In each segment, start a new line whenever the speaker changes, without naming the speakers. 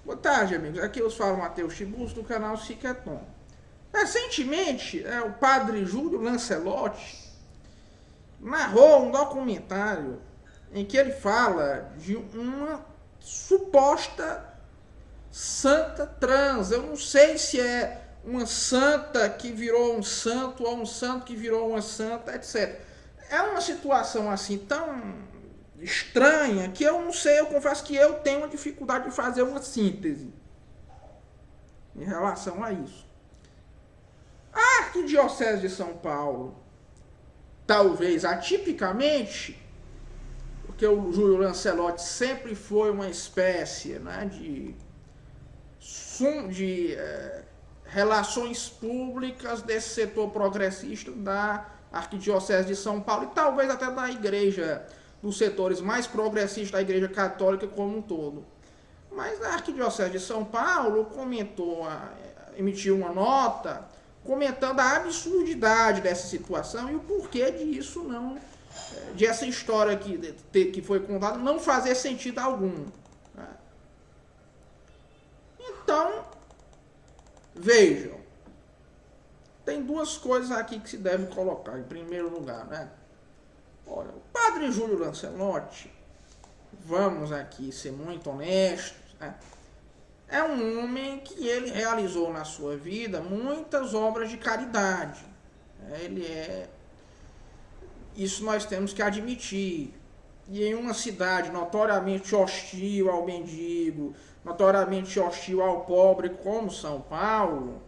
Boa tarde, amigos. Aqui eu falo Matheus Tiburcio, do canal Cicaton. Recentemente, o padre Júlio Lancelotti narrou um documentário em que ele fala de uma suposta santa trans. Eu não sei se é uma santa que virou um santo ou um santo que virou uma santa, etc. É uma situação assim tão estranha que eu não sei, eu confesso que eu tenho uma dificuldade de fazer uma síntese em relação a isso. A Arquidiocese de São Paulo, talvez atipicamente, porque o Júlio Lancelotti sempre foi uma espécie, né, de relações públicas desse setor progressista da Arquidiocese de São Paulo e talvez até da igreja, dos setores mais progressistas da igreja católica como um todo. Mas a Arquidiocese de São Paulo emitiu uma nota comentando a absurdidade dessa situação e o porquê disso não, de essa história que foi contada, não fazer sentido algum. Então, vejam, tem duas coisas aqui que se deve colocar em primeiro lugar, né? Olha, o padre Júlio Lancelotti, vamos aqui ser muito honestos, né? É um homem que ele realizou na sua vida muitas obras de caridade. Isso nós temos que admitir. E em uma cidade notoriamente hostil ao mendigo, notoriamente hostil ao pobre como São Paulo,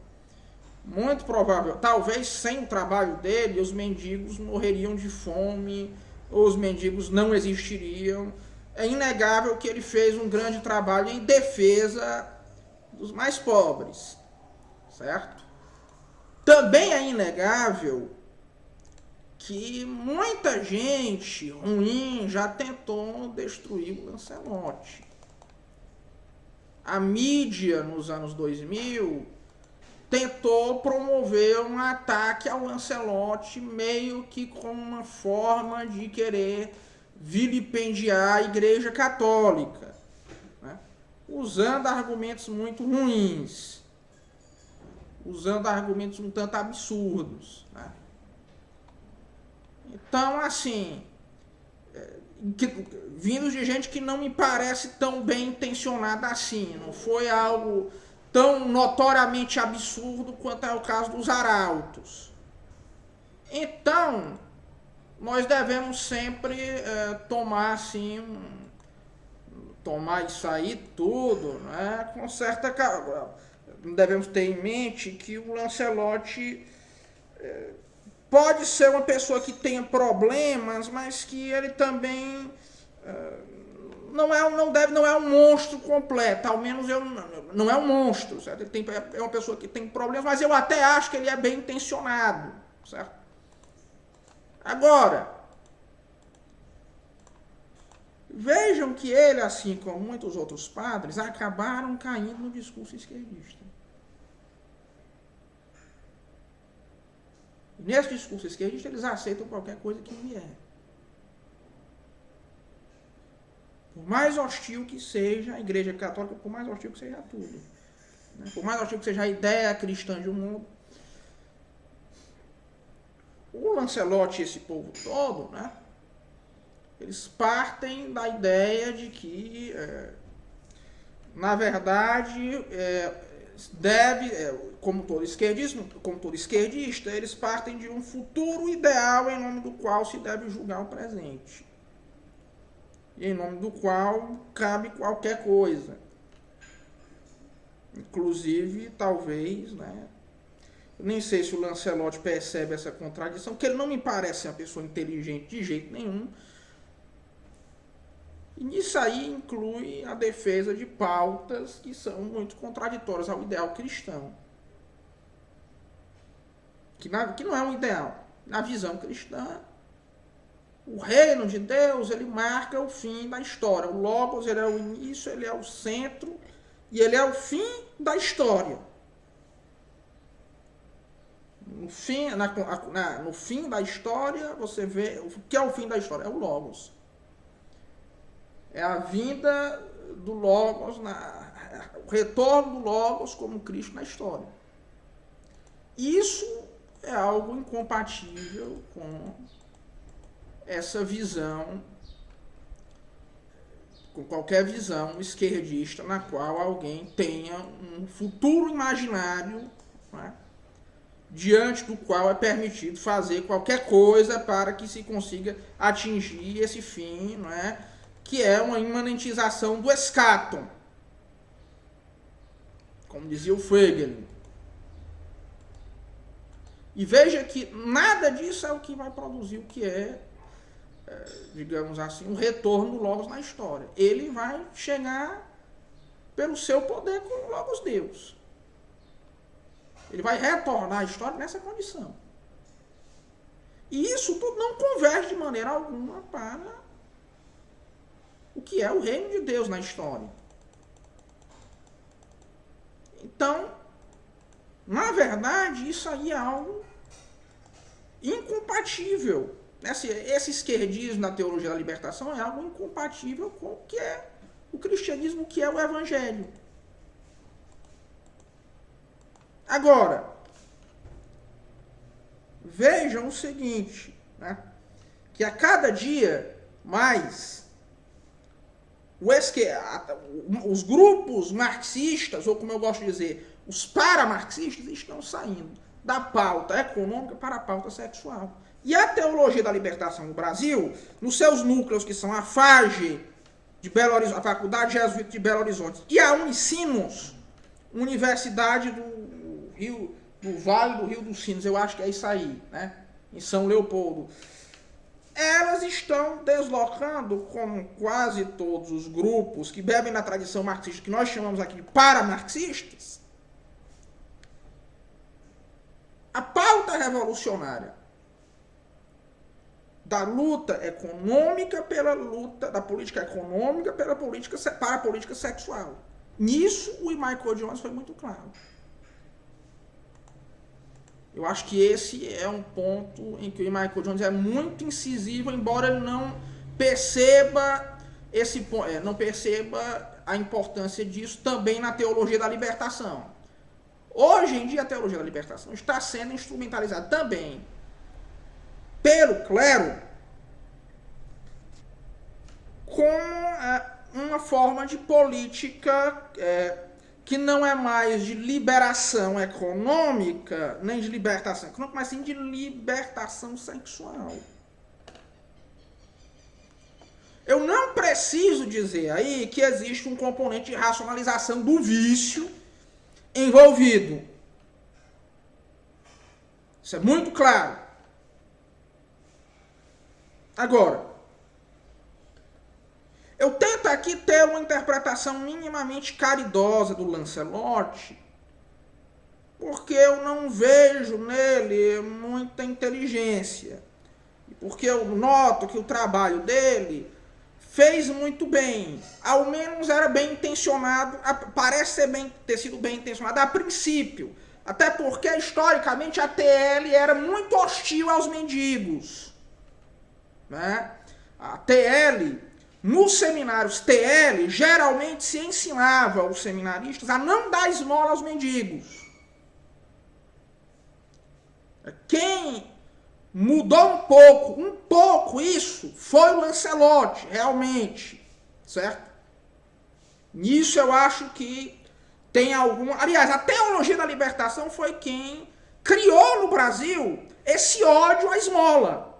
muito provável, talvez sem o trabalho dele, os mendigos morreriam de fome, os mendigos não existiriam. É inegável que ele fez um grande trabalho em defesa dos mais pobres, certo? Também é inegável que muita gente ruim já tentou destruir o Lancelotti. A mídia nos anos 2000 tentou promover um ataque ao Lancelotti meio que como uma forma de querer vilipendiar a Igreja Católica, né? Usando argumentos muito ruins, usando argumentos um tanto absurdos, né? Então, assim, vindos de gente que não me parece tão bem intencionada assim, não foi algo tão notoriamente absurdo quanto é o caso dos arautos. Então, nós devemos sempre tomar assim, tomar isso aí tudo, né, com certa calma. Devemos ter em mente que o Lancelotti pode ser uma pessoa que tenha problemas, mas que ele também não é um monstro completo, ao menos não é um monstro, certo? É uma pessoa que tem problemas, mas eu até acho que ele é bem intencionado, certo? Agora, vejam que ele, assim como muitos outros padres, acabaram caindo no discurso esquerdista. E nesse discurso esquerdista, eles aceitam qualquer coisa que vier. Por mais hostil que seja a Igreja Católica, por mais hostil que seja tudo, né? Por mais hostil que seja a ideia cristã de um mundo, o Lancelotti e esse povo todo, né, eles partem da ideia de que, na verdade, como todo esquerdista, eles partem de um futuro ideal em nome do qual se deve julgar o presente. E em nome do qual cabe qualquer coisa. Inclusive, talvez, né? Nem sei se o Lancelotti percebe essa contradição, porque ele não me parece uma pessoa inteligente de jeito nenhum. E nisso aí inclui a defesa de pautas que são muito contraditórias ao ideal cristão. Que não é um ideal. Na visão cristã, o reino de Deus, ele marca o fim da história. O Logos, ele é o início, ele é o centro e ele é o fim da história. No fim da história, você vê o que é o fim da história. É o Logos. É a vinda do Logos, o retorno do Logos como Cristo na história. Isso é algo incompatível com essa visão, com qualquer visão esquerdista na qual alguém tenha um futuro imaginário, né, diante do qual é permitido fazer qualquer coisa para que se consiga atingir esse fim, né, que é uma imanentização do eschaton, como dizia o Frege. E veja que nada disso é o que vai produzir o que digamos assim, um retorno do Logos na história. Ele vai chegar pelo seu poder com o Logos Deus. Ele vai retornar à história nessa condição. E isso tudo não converge de maneira alguma para o que é o reino de Deus na história. Então, na verdade, isso aí é algo incompatível. Esse esquerdismo na teologia da libertação é algo incompatível com o que é o cristianismo, o que é o evangelho. Agora, vejam o seguinte, né, que a cada dia mais os grupos marxistas, ou como eu gosto de dizer, os paramarxistas, estão saindo da pauta econômica para a pauta sexual. E a teologia da libertação no Brasil, nos seus núcleos, que são a FAGE de Belo Horizonte, a Faculdade Jesuíta de Belo Horizonte, e a Unicinos, Universidade do Vale do Rio dos Sinos, eu acho que é isso aí, né, em São Leopoldo, elas estão deslocando, como quase todos os grupos que bebem na tradição marxista, que nós chamamos aqui de paramarxistas, a pauta revolucionária da luta econômica pela luta, da política econômica para a política sexual. Nisso, o Michael Jones foi muito claro. Eu acho que esse é um ponto em que o Michael Jones é muito incisivo, embora ele não perceba não perceba a importância disso também na teologia da libertação. Hoje em dia, a teologia da libertação está sendo instrumentalizada também pelo clero como uma forma de política que não é mais de liberação econômica, nem de libertação econômica, mas sim de libertação sexual. Eu não preciso dizer aí que existe um componente de racionalização do vício envolvido. Isso é muito claro. Agora, eu tento aqui ter uma interpretação minimamente caridosa do Lancelot, porque eu não vejo nele muita inteligência. E porque eu noto que o trabalho dele fez muito bem. Ao menos era bem intencionado, parece ter sido bem intencionado a princípio. Até porque, historicamente, a TL era muito hostil aos mendigos. Né? A TL, nos seminários TL, geralmente se ensinava aos seminaristas a não dar esmola aos mendigos. Quem mudou um pouco isso foi o Lancelot, realmente, certo? Nisso eu acho que tem algum... Aliás, a teologia da libertação foi quem criou no Brasil esse ódio à esmola.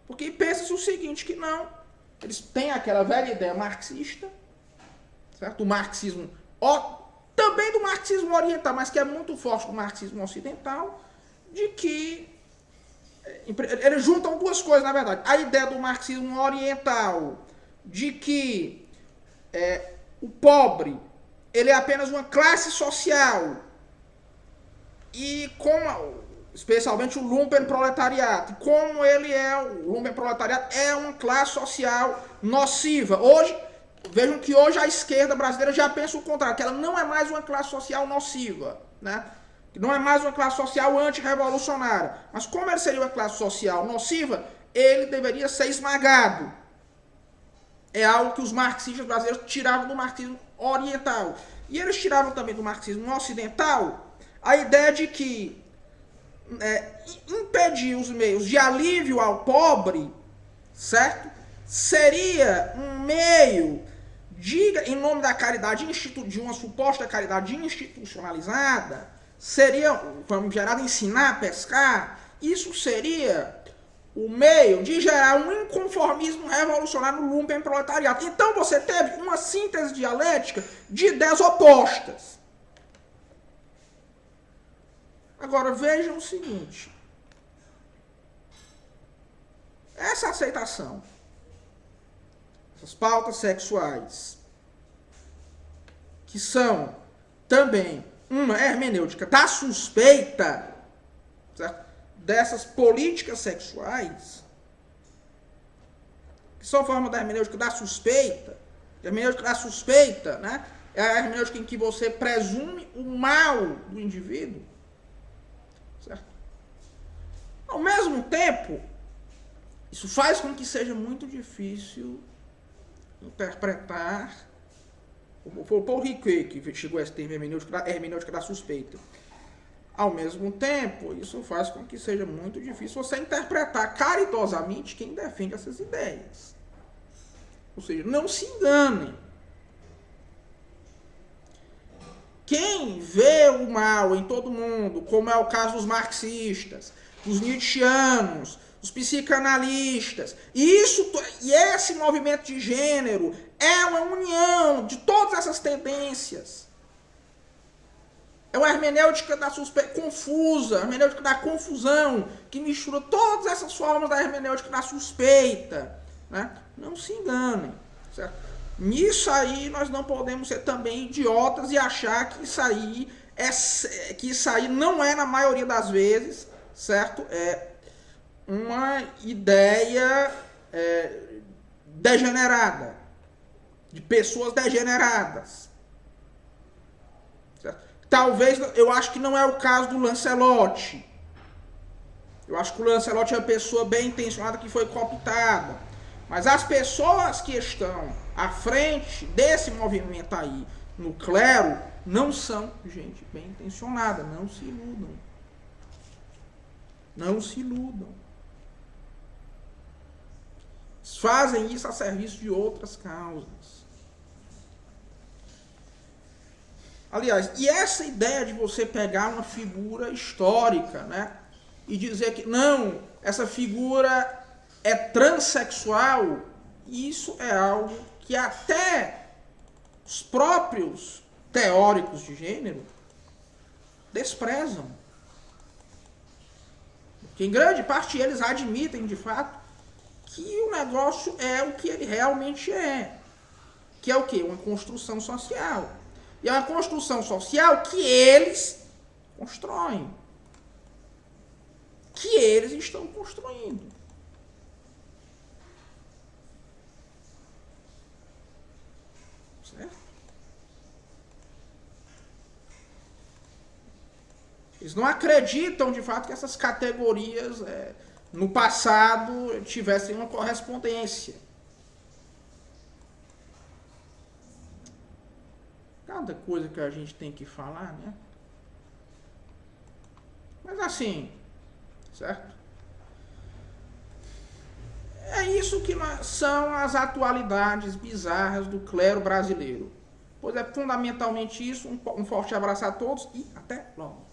Porque pensa-se o seguinte, que não, eles têm aquela velha ideia marxista, certo? Do marxismo, também do marxismo oriental, mas que é muito forte do marxismo ocidental, de que eles juntam duas coisas, na verdade. A ideia do marxismo oriental, de que o pobre, ele é apenas uma classe social, e especialmente o lumpenproletariado, como o lumpenproletariado é uma classe social nociva. Vejam que hoje a esquerda brasileira já pensa o contrário, que ela não é mais uma classe social nociva, né? Que não é mais uma classe social antirrevolucionária. Mas como ele seria uma classe social nociva, ele deveria ser esmagado. é algo que os marxistas brasileiros tiravam do marxismo oriental. E eles tiravam também do marxismo ocidental a ideia de que impedir os meios de alívio ao pobre, certo? Seria um meio de, em nome da caridade, de uma suposta caridade institucionalizada, seria, vamos gerar, ensinar a pescar. Isso seria o meio de gerar um inconformismo revolucionário no lumpen proletariado. Então você teve uma síntese dialética de ideias opostas. Agora vejam o seguinte: essa aceitação, essas pautas sexuais, que são também uma hermenêutica da suspeita, certo? Dessas políticas sexuais, que são forma da hermenêutica da suspeita. A hermenêutica da suspeita, né, é a hermenêutica em que você presume o mal do indivíduo, certo? Ao mesmo tempo, isso faz com que seja muito difícil interpretar. Foi o Paul Ricoeur que chegou a esse termo hermenêutica da suspeita. Ao mesmo tempo, isso faz com que seja muito difícil você interpretar caridosamente quem defende essas ideias. Ou seja, não se enganem. Quem vê o mal em todo mundo, como é o caso dos marxistas, dos nietzschianos, dos psicanalistas, e esse movimento de gênero é uma união de todas essas tendências. É uma hermenêutica da suspeita confusa, a hermenêutica da confusão, que mistura todas essas formas da hermenêutica da suspeita, né? Não se enganem, certo? Nisso aí nós não podemos ser também idiotas e achar que isso aí não é, na maioria das vezes, certo? É uma ideia degenerada, de pessoas degeneradas. Certo? Talvez, eu acho que não é o caso do Lancelotti. Eu acho que o Lancelotti é uma pessoa bem intencionada que foi cooptada. Mas as pessoas que estão à frente desse movimento aí, no clero, não são gente bem intencionada. Não se iludam. Não se iludam. Eles fazem isso a serviço de outras causas. Aliás, e essa ideia de você pegar uma figura histórica, né, e dizer que, não, essa figura é transexual, isso é algo que até os próprios teóricos de gênero desprezam. Porque em grande parte eles admitem, de fato, que o negócio é o que ele realmente é. Que é o quê? Uma construção social. E é uma construção social que eles constroem. Que eles estão construindo. Certo? Eles não acreditam, de fato, que essas categorias, no passado, tivessem uma correspondência. Cada coisa que a gente tem que falar, né? Mas assim, certo? É isso que são as atualidades bizarras do clero brasileiro. Pois é fundamentalmente isso. Um forte abraço a todos e até logo.